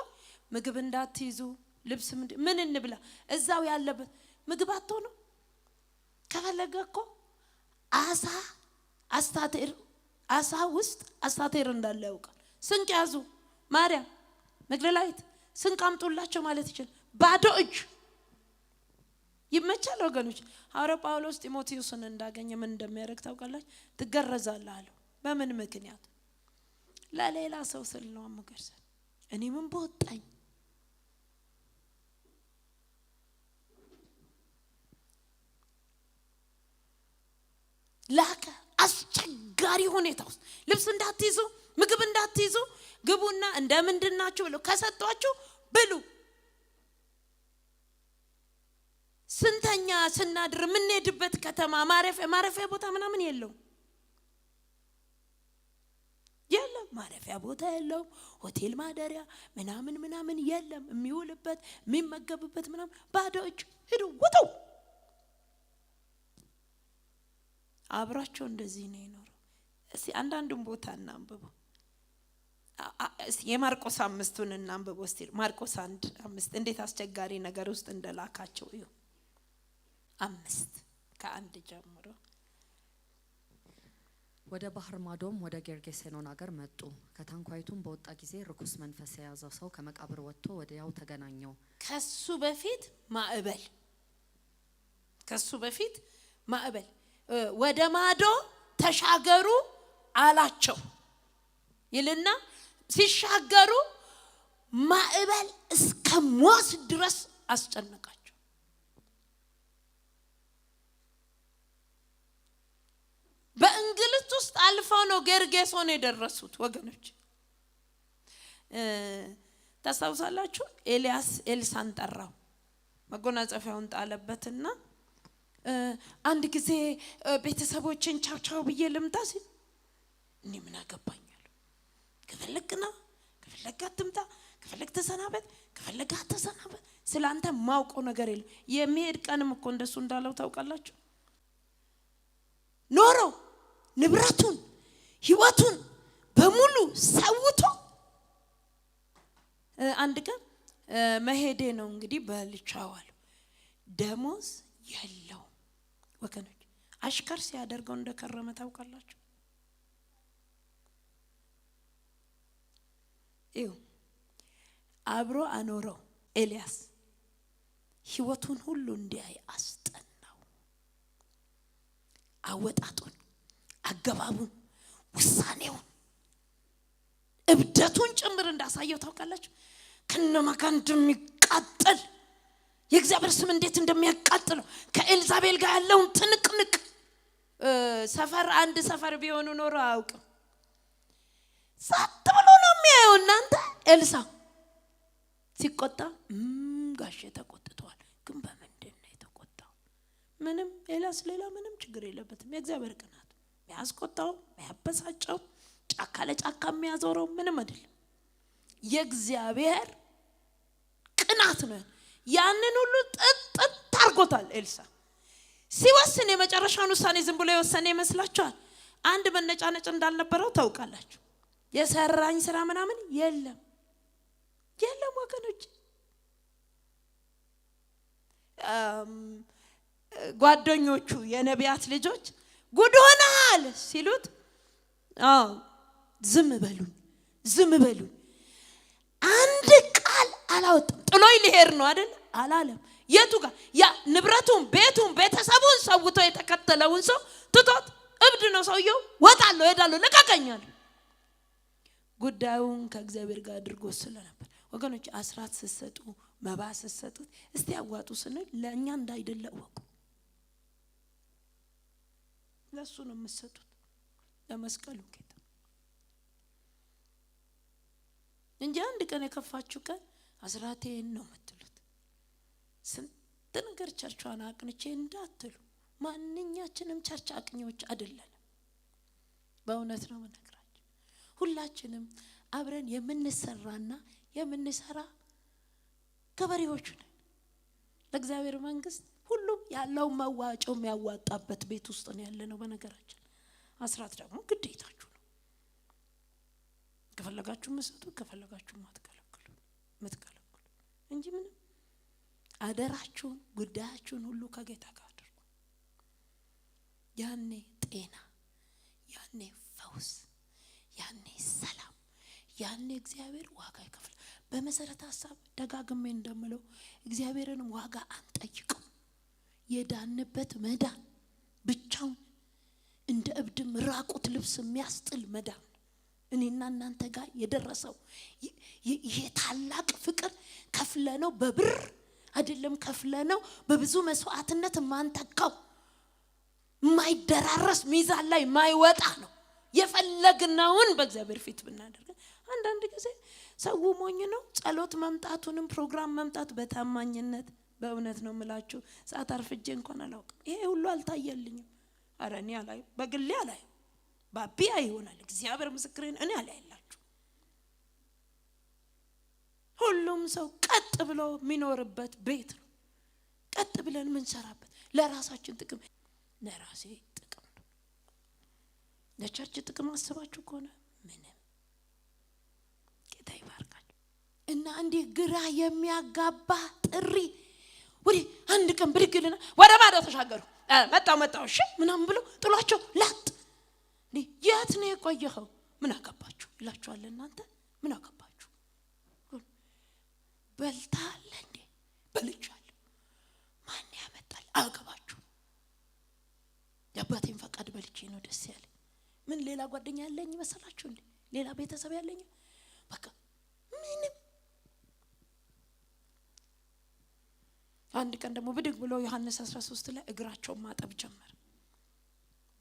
ምግብ እንዳትይዙ፣ ልብስ ምን እንብላ፣ እዛው ያለበት ምግብ አትሆኑ። ከፈለገ እኮ አሳ ውስጥ አስታቴር እንዳለ ያውቃል። ስንቅ ያዙ፣ ማርያም መግደላዊት ስንቅ አምጡላቸው ማለት ይችላል። ባዶ እጅ ይመቻል ወገኖች። ሐዋርያው ጳውሎስ ጢሞቴዎስን እንዳገኘ ምን እንደሚያደርግ ታውቃላችሁ? ትገረዛለህ አለው። በምን ምክንያት? ለሌላ ሰው ስል ነው አመገርሰ። እኔ ምን በወጣኝ። ላከ። አስቸጋሪ ሁኔታ ውስጥ ልብስ እንዳትይዙ፣ ምግብ እንዳትይዙ፣ ግቡና እንደምንድናችሁ ብለው ከሰጧችሁ ብሉ። ስንተኛ ስናድር የምንሄድበት ከተማ ማረፊያ ቦታ ምናምን የለውም። ማረፊያ ቦታ የለውም። ሆቴል ማደሪያ ምናምን የለም። የሚውልበት የሚመገብበት ምናምን ባዶ እጅ ሂዱ፣ ውጡ። አብራቸው እንደዚህ ነው የኖረው። እስቲ አንዳንዱን ቦታ እናንብበው። የማርቆስ 5ን እናንብበው እስቲ። ማርቆስ 1:5 እንዴት አስቸጋሪ ነገር ውስጥ እንደላካቸው እዩ። 5 ከ1 ጀምሮ ወደ ባህር ማዶም ወደ ጌርጌሴኖን አገር መጡ። ከታንኳይቱም በወጣ ጊዜ ርኩስ መንፈስ የያዘው ሰው ከመቃብር ወጥቶ ወዲያው ተገናኘው። ከሱ በፊት ማዕበል ወደ ማዶ ተሻገሩ አላቸው ይልና ሲሻገሩ ማዕበል እስከ ሞት ድረስ አስጨነቃቸው። በእንግልት ውስጥ አልፈው ነው ጌርጌሶን የደረሱት ወገኖች። ታስታውሳላችሁ? ኤልያስ ኤልሳን ጠራው፣ መጎናጸፊያውን ጣለበትና አንድ ጊዜ ቤተሰቦችን ቻው ብዬ ልምጣ ሲል እኔ ምን አገባኛል? ከፈለግና ከፈለግ አትምጣ፣ ከፈለግ ተሰናበት፣ ከፈለግ አትሰናበት፣ ስላንተ ማውቀው ነገር የለም። የሚሄድ ቀንም እኮ እንደሱ እንዳለው ታውቃላችሁ። ኖሮ ንብረቱን ህይወቱን በሙሉ ሰውቶ አንድ ቀን መሄዴ ነው እንግዲህ በልቻዋል። ደሞዝ የለው ወገኖች። አሽከር ሲያደርገው እንደከረመ ታውቃላችሁ። እዩ አብሮ አኖረው። ኤልያስ ህይወቱን ሁሉ እንዲያይ አስጠናው። አወጣጡን፣ አገባቡን፣ ውሳኔውን እብደቱን ጭምር እንዳሳየው ታውቃላችሁ። ከነማጋ እንደሚቃጠል የእግዚአብሔር ስም እንዴት እንደሚያቃጥለው ከኤልዛቤል ጋር ያለውን ትንቅንቅ ሰፈር አንድ ሰፈር ቢሆኑ ኖሮ አያውቅም። ዛት ብሎ ነው የሚያየው። እናንተ ኤልሳ ሲቆጣ ጋሼ ተቆጥቷል። ግን በምንድን ነው የተቆጣው? ምንም ኤልያስ ሌላ ምንም ችግር የለበትም። የእግዚአብሔር ቅናት የሚያስቆጣው የሚያበሳጨው ጫካ ለጫካ የሚያዞረው ምንም አይደለም። የእግዚአብሔር ቅናት ነው። ያንን ሁሉ ጥጥት አርጎታል። ኤልሳ ሲወስን የመጨረሻውን ውሳኔ ዝም ብሎ የወሰነ ይመስላችኋል? አንድ መነጫነጭ እንዳልነበረው ታውቃላችሁ። የሰራኝ ስራ ምናምን የለም ወገኖች። ጓደኞቹ የነቢያት ልጆች ጉድ ሆነሃል ሲሉት ዝም በሉኝ አንድ ቃል አላወጣም። ጥሎይ ሊሄድ ነው አይደል አላለም። የቱ ጋር ያ ንብረቱን ቤቱን ቤተሰቡን ሰውቶ የተከተለውን ሰው ትቶት እብድ ነው ሰውየው። ወጣለሁ ሄዳለሁ ልቀቀኛል። ጉዳዩን ከእግዚአብሔር ጋር አድርጎ ስለነበር ወገኖች አስራት ስትሰጡ መባ ስትሰጡ እስቲ ያዋጡ ስንል ለእኛ እንዳይደለ ወቁ። ለሱ ነው የምትሰጡት ለመስቀሉ ጌታ እንጂ አንድ ቀን የከፋችሁ ቀን አስራቴን ነው የምትሉት። ስንት ነገር ቸርቿን አቅንቼ እንዳትሉ። ማንኛችንም ቸርች አቅኞች አይደለንም። በእውነት ነው የምነግራችሁ። ሁላችንም አብረን የምንሰራና የምንሰራ ገበሬዎች ነን። ለእግዚአብሔር መንግስት ሁሉም ያለው መዋጮ የሚያዋጣበት ቤት ውስጥ ነው ያለነው። በነገራችን አስራት ደግሞ ግዴታችሁ ነው። ከፈለጋችሁ መስጠቱ ከፈለጋችሁ የምትከለክሉ እንጂ ምንም አደራችሁን ጉዳያችሁን ሁሉ ከጌታ ጋር አድርጉ። ያኔ ጤና፣ ያኔ ፈውስ፣ ያኔ ሰላም፣ ያኔ እግዚአብሔር ዋጋ ይከፍላል። በመሰረተ ሐሳብ ደጋግሜ እንደምለው እግዚአብሔርን ዋጋ አንጠይቅም። የዳንበት መዳን ብቻውን እንደ እብድም ራቁት ልብስ የሚያስጥል መዳን እኔና እናንተ ጋር የደረሰው ይሄ ታላቅ ፍቅር ከፍለነው በብር አይደለም፣ ከፍለነው በብዙ መስዋዕትነት ማንተካው ማይደራረስ ሚዛን ላይ ማይወጣ ነው። የፈለግናውን በእግዚአብሔር ፊት ብናደርግ አንዳንድ ጊዜ ሰው ሞኝ ነው። ጸሎት መምጣቱንም ፕሮግራም መምጣት በታማኝነት በእውነት ነው የምላችሁ። ሰዓት አርፍጄ እንኳን አላውቅም። ይሄ ሁሉ አልታየልኝም። አረ እኔ አላይ በግሌ አላይ ባቢያ ይሆናል። እግዚአብሔር ምስክሬን እኔ አላየላችሁ። ሁሉም ሰው ቀጥ ብሎ የሚኖርበት ቤት ነው። ቀጥ ብለን የምንሰራበት ለራሳችን ጥቅም፣ ለራሴ ጥቅም ነው። ለቸርች ጥቅም አስባችሁ ከሆነ ምንም ጌታ ይባርካችሁ። እና እንዲህ ግራ የሚያጋባ ጥሪ ወዲህ አንድ ቀን ብድግልና ወደ ማዶ ተሻገሩ። መጣው እሺ ምናምን ብሎ ጥሏቸው ላጥ የት ነው የቆየኸው? ምን አገባችሁ ይላችኋል። እናንተ ምን አገባችሁ? በልታል እንዴ? በልቻለሁ። ማን ያመጣል? አገባችሁ? የአባቴን ፈቃድ በልቼ ነው ደስ ያለኝ። ምን ሌላ ጓደኛ ያለኝ መሰላችሁ እንዴ? ሌላ ቤተሰብ ያለኝ በቃ ምንም። አንድ ቀን ደግሞ ብድግ ብሎ ዮሐንስ 13 ላይ እግራቸውን ማጠብ ጀመረ።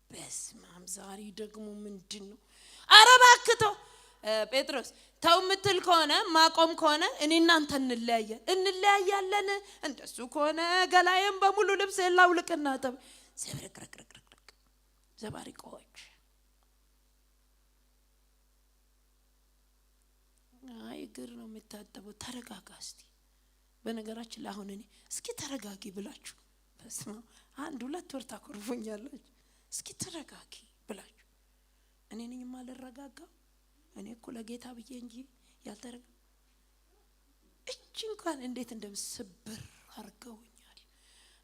በስማም ዛሬ ደግሞ ምንድነው? አረ እባክህ ጴጥሮስ ተው ምትል ከሆነ ማቆም ከሆነ እኔ እናንተ እንለያያለን። እንደሱ ከሆነ ገላዬን በሙሉ ልብስ ላውልቅና ጠብ ዘብረቅረቅረቅረቅ ዘባሪቆች አይ እግር ነው የምታጠበው። ተረጋጋ እስቲ። በነገራችን ላይ አሁን እኔ እስኪ ተረጋጊ ብላችሁ በስማም 1-2 ወር ታኮርፉኛላችሁ። እስኪ ተረጋጊ ብላችሁ እኔ ነኝ ማልረጋጋው። እኔ እኮ ለጌታ ብዬ እንጂ ያልተረጋ እቺ እንኳን እንዴት እንደምሰበር አርገውኛል።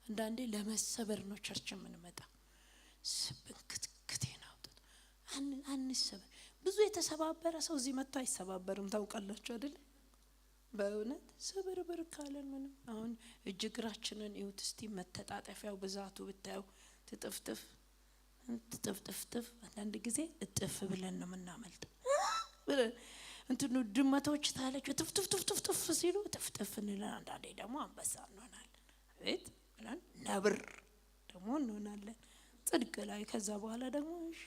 አንዳንዴ ለመሰበር ነው ቸርች የምንመጣ። ስብንክትክቴን አውጥቶ አንሰበር። ብዙ የተሰባበረ ሰው እዚህ መጥቶ አይሰባበርም። ታውቃላችሁ አይደል? በእውነት ሰበርበር ካለን ምንም። አሁን እጅግራችንን እዩት እስቲ። መተጣጠፊያው ብዛቱ ብታዩ ትጥፍጥፍ አንዳንድ ጊዜ እጥፍ ብለን ነው የምናመልጠው። እንትኑ ድመቶች ታለች ትፍትፍትፍትፍ ሲሉ ትፍትፍ እንላለን። አንዳንዴ ደግሞ አንበሳ እንሆናለን። አቤት ብለን ነብር ደግሞ እንሆናለን ጽድቅ ላይ። ከዛ በኋላ ደግሞ እሺ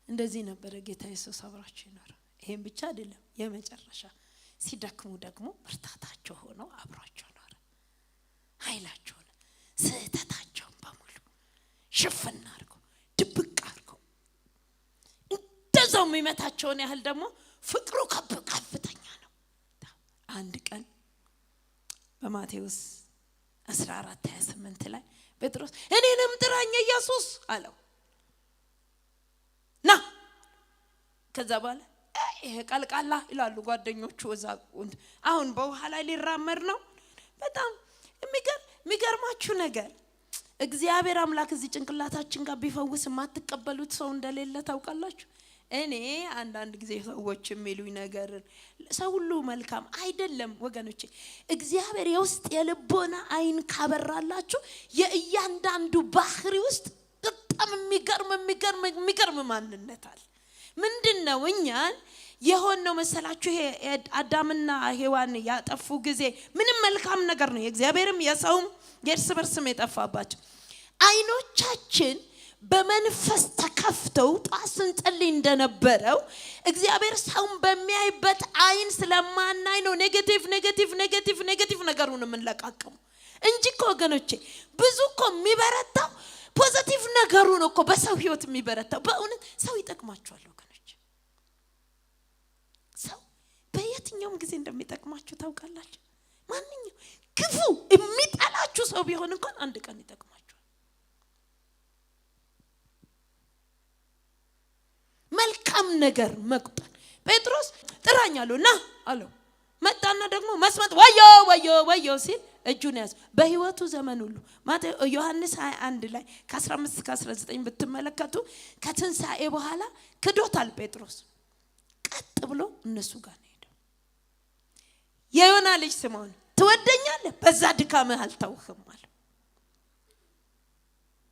እንደዚህ ነበር ጌታ ኢየሱስ አብራቸው ይኖር። ይሄን ብቻ አይደለም፣ የመጨረሻ ሲደክሙ ደግሞ ብርታታቸው ሆኖ አብራቸው ኖረ። ኃይላቸው ሆነ። ስህተታቸውን በሙሉ ሽፍን አድርጎ ድብቅ አድርጎ እንደዛው የሚመታቸውን ያህል ደግሞ ፍቅሩ ከፍተኛ ነው። አንድ ቀን በማቴዎስ 14:28 ላይ ጴጥሮስ እኔንም ጥራኝ ኢየሱስ አለው ና። ከዛ በኋላ ይሄ ቃልቃላ ይላሉ ጓደኞቹ ወዛው። አሁን በውሃ ላይ ሊራመድ ነው። በጣም የሚገርማችሁ ነገር እግዚአብሔር አምላክ እዚህ ጭንቅላታችን ጋር ቢፈውስ ማትቀበሉት ሰው እንደሌለ ታውቃላችሁ። እኔ አንዳንድ ጊዜ ሰዎች የሚሉኝ ነገር ሰው ሁሉ መልካም አይደለም ወገኖቼ። እግዚአብሔር የውስጥ የልቦና አይን ካበራላችሁ የእያንዳንዱ ባህሪ ውስጥ በጣም የሚገርም ማንነት አለ። ምንድነው እኛን የሆነው መሰላችሁ? ይሄ አዳምና ሔዋን ያጠፉ ጊዜ ምንም መልካም ነገር ነው የእግዚአብሔርም የሰውም የእርስ በርስም የጠፋባቸው አይኖቻችን በመንፈስ ተከፍተው ጣስን ጸልይ እንደነበረው እግዚአብሔር ሰውን በሚያይበት አይን ስለማናይ ነው ኔጌቲቭ ነገሩን የምንለቃቀሙ እንጂ እኮ ወገኖቼ ብዙ እኮ የሚበረታው ፖዚቲቭ ነገሩ ነው እኮ በሰው ህይወት የሚበረታው። በእውነት ሰው ይጠቅማችኋል ወገኖቼ። ሰው በየትኛውም ጊዜ እንደሚጠቅማችሁ ታውቃላችሁ። ማንኛውም ክፉ የሚጠላችሁ ሰው ቢሆን እንኳን አንድ ቀን ይጠቅማችኋል። መልካም ነገር መቁጠር። ጴጥሮስ ጥራኛለሁ ና አለው። መጣና ደግሞ መስመጥ ወዮ ሲል እጁን ያዘ። በህይወቱ ዘመን ሁሉ ዮሐንስ 21 ላይ ከ15 እስከ 19 ብትመለከቱ ከትንሳኤ በኋላ ክዶታል ጴጥሮስ። ቀጥ ብሎ እነሱ ጋር ነው ሄደው የዮና ልጅ ስምዖን ትወደኛለህ? በዛ ድካምህ አልተውህም አለ።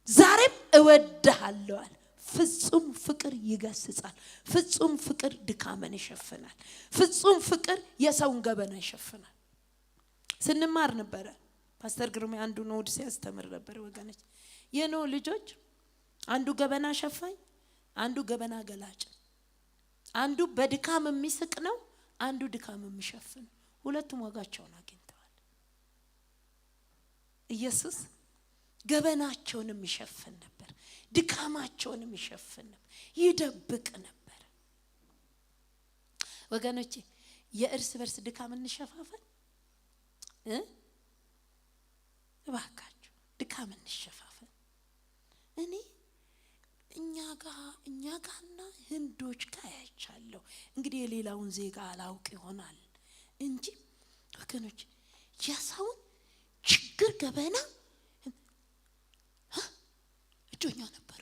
ዛሬም እወድሃለሁ አለ። ፍጹም ፍቅር ይገስጻል። ፍጹም ፍቅር ድካምን ይሸፍናል። ፍጹም ፍቅር የሰውን ገበና ይሸፍናል። ስንማር ነበር ፓስተር ግሩሜ አንዱ ኖድ ሲያስተምር ነበር ወገኖች። የኖ ልጆች አንዱ ገበና ሸፋኝ፣ አንዱ ገበና ገላጭ፣ አንዱ በድካም የሚስቅ ነው፣ አንዱ ድካም የሚሸፍን። ሁለቱም ዋጋቸውን አግኝተዋል። ኢየሱስ ገበናቸውን የሚሸፍን ነበር፣ ድካማቸውን የሚሸፍን ነበር፣ ይደብቅ ነበር። ወገኖቼ የእርስ በርስ ድካም እንሸፋፈን እባካችሁ ድካም እንሸፋፈን። እኛ ጋርና ህንዶች ጋር ያቻለው እንግዲህ የሌላውን ዜጋ አላውቅ ይሆናል እንጂ ወገኖች የሰውን ችግር ገበና እጆኛ ነበሩ።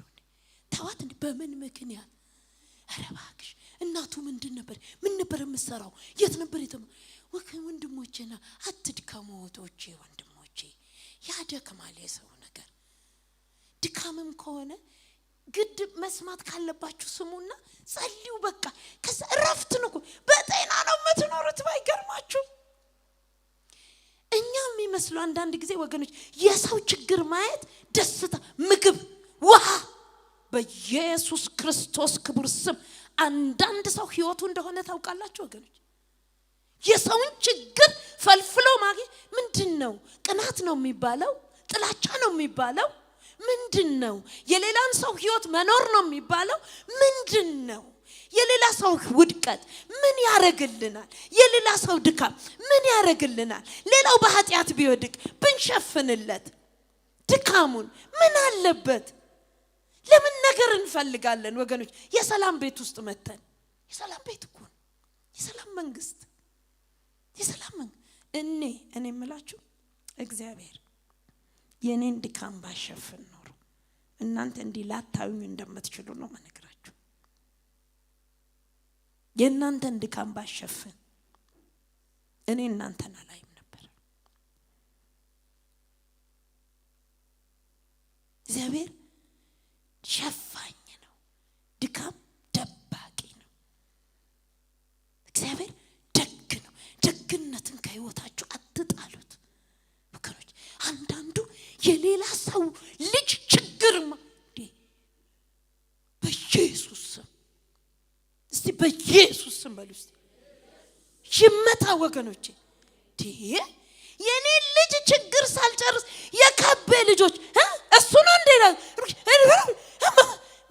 ተዋት እንደ በምን ምክንያት ኧረ እባክሽ እናቱ ምን ነበር የምትሰራው? የት ነበር ወንድሞቼና አትድከሙ እህቶቼ ወንድሞቼ። ያደክማል የሰው ነገር። ድካምም ከሆነ ግድ መስማት ካለባችሁ ስሙና ጸልዩ። በቃ ከዛ እረፍት ነው። በጤና ነው የምትኖሩት። ባይገርማችሁ እኛ የሚመስሉ አንዳንድ ጊዜ ወገኖች የሰው ችግር ማየት ደስታ፣ ምግብ፣ ውሃ በኢየሱስ ክርስቶስ ክቡር ስም አንዳንድ ሰው ህይወቱ እንደሆነ ታውቃላችሁ ወገኖች። የሰውን ችግር ፈልፍሎ ማግኘት ምንድነው? ቅናት ነው የሚባለው? ጥላቻ ነው የሚባለው? ምንድነው? የሌላን ሰው ህይወት መኖር ነው የሚባለው? ምንድነው? የሌላ ሰው ውድቀት ምን ያረግልናል? የሌላ ሰው ድካም ምን ያረግልናል? ሌላው በኃጢአት ቢወድቅ ብንሸፍንለት ድካሙን ምን አለበት? ለምን ነገር እንፈልጋለን ወገኖች? የሰላም ቤት ውስጥ መተን የሰላም ቤት እኮ ነው የሰላም መንግስት። እኔ የምላችሁ እግዚአብሔር የኔን ድካም ባሸፍን ኖሮ እናንተ እንዲህ ላታዩኝ እንደምትችሉ ነው መነግራችሁ። የእናንተን ድካም ባሸፍን እኔ እናንተን አላይም ነበር። እግዚአብሔር ሸፋኝ ነው፣ ድካም ደባቂ ነው። የሌላ ሰው ልጅ ችግርማ በኢየሱስ ስም እስቲ በኢየሱስ ስም በሉ እስቲ ይመታ ወገኖቼ። የኔ ልጅ ችግር ሳልጨርስ የከቤ ልጆች እሱ ነው እንዴ?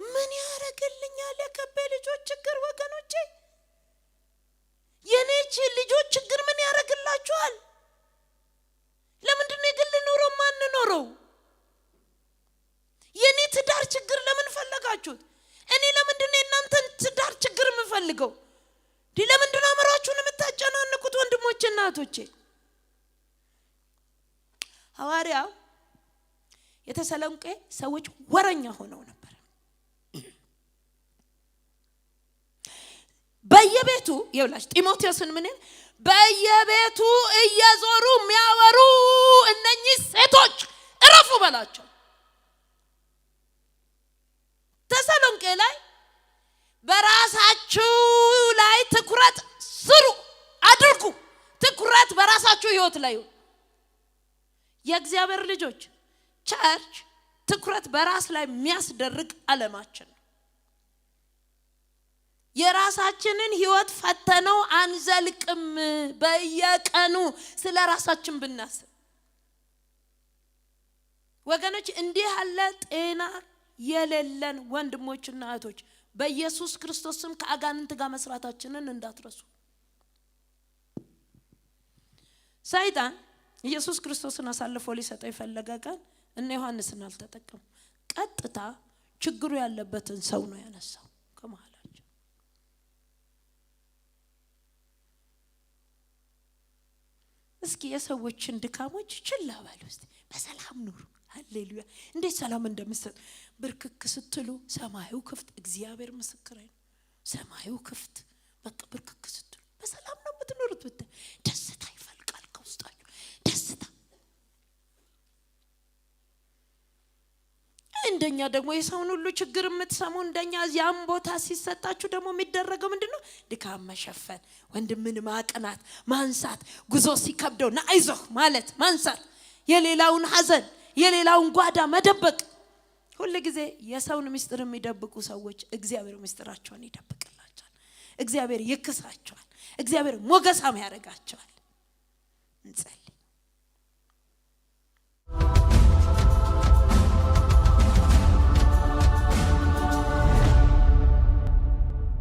ምን ያረጋልኛል የከቤ ልጆች ችግር ወገኖቼ? የኔ ልጆች ችግር ምን ያረጋላችኋል? ለምንድን ነው የግል ኑሮ ማን ኖረው? የኔ ትዳር ችግር ለምን ፈለጋችሁት? እኔ ለምንድን ነው እናንተን ትዳር ችግር የምፈልገው? ለምንድን ነው አመራችሁን የምታጨናንቁት ወንድሞቼ እናቶቼ? ሐዋርያው የተሰሎንቄ ሰዎች ወረኛ ሆነው ነበር። በየቤቱ ይውላሽ ጢሞቴዎስን ምን በየቤቱ እየዞሩ የሚያወሩ እነኚህ ሴቶች እረፉ በላቸው። ተሰሎንቄ ላይ በራሳችሁ ላይ ትኩረት ስሩ አድርጉ። ትኩረት በራሳችሁ ህይወት ላይ። የእግዚአብሔር ልጆች ቸርች ትኩረት በራስ ላይ የሚያስደርግ ዓለማችን የራሳችንን ህይወት ፈተነው አንዘልቅም። በየቀኑ ስለ ራሳችን ብናስብ ወገኖች እንዲህ ያለ ጤና የሌለን ወንድሞችና እህቶች በኢየሱስ ክርስቶስ ስም ከአጋንንት ጋር መስራታችንን እንዳትረሱ። ሰይጣን ኢየሱስ ክርስቶስን አሳልፎ ሊሰጠው የፈለገ ቀን እነ ዮሐንስን አልተጠቀም። ቀጥታ ችግሩ ያለበትን ሰው ነው ያነሳው ከመሃላቸው። እስኪ የሰዎችን ድካሞች ችላ በሉ እስቲ፣ በሰላም ኑሩ። ሃሌሉያ! እንዴት ሰላም እንደምሰጥ ብርክክ ስትሉ ሰማዩ ክፍት፣ እግዚአብሔር ምስክሬ ነው። ሰማዩ ክፍት፣ በቃ ብርክክ ስትሉ በሰላም ነው የምትኖሩት። ደስታ ይፈልቃል ከውስጣችሁ ደስታ። እንደኛ ደግሞ የሰውን ሁሉ ችግር የምትሰሙ እንደኛ ያም ቦታ ሲሰጣችሁ ደግሞ የሚደረገው ምንድነው? ድካም መሸፈን፣ ወንድምን ማቅናት፣ ማንሳት፣ ጉዞ ሲከብደው ና አይዞህ ማለት ማንሳት፣ የሌላውን ሐዘን የሌላውን ጓዳ መደበቅ። ሁሉ ጊዜ የሰውን ምስጢር የሚደብቁ ሰዎች እግዚአብሔር ምስጢራቸውን ይደብቅላቸዋል። እግዚአብሔር ይክሳቸዋል። እግዚአብሔር ሞገሳም ያደርጋቸዋል። እንጸልይ።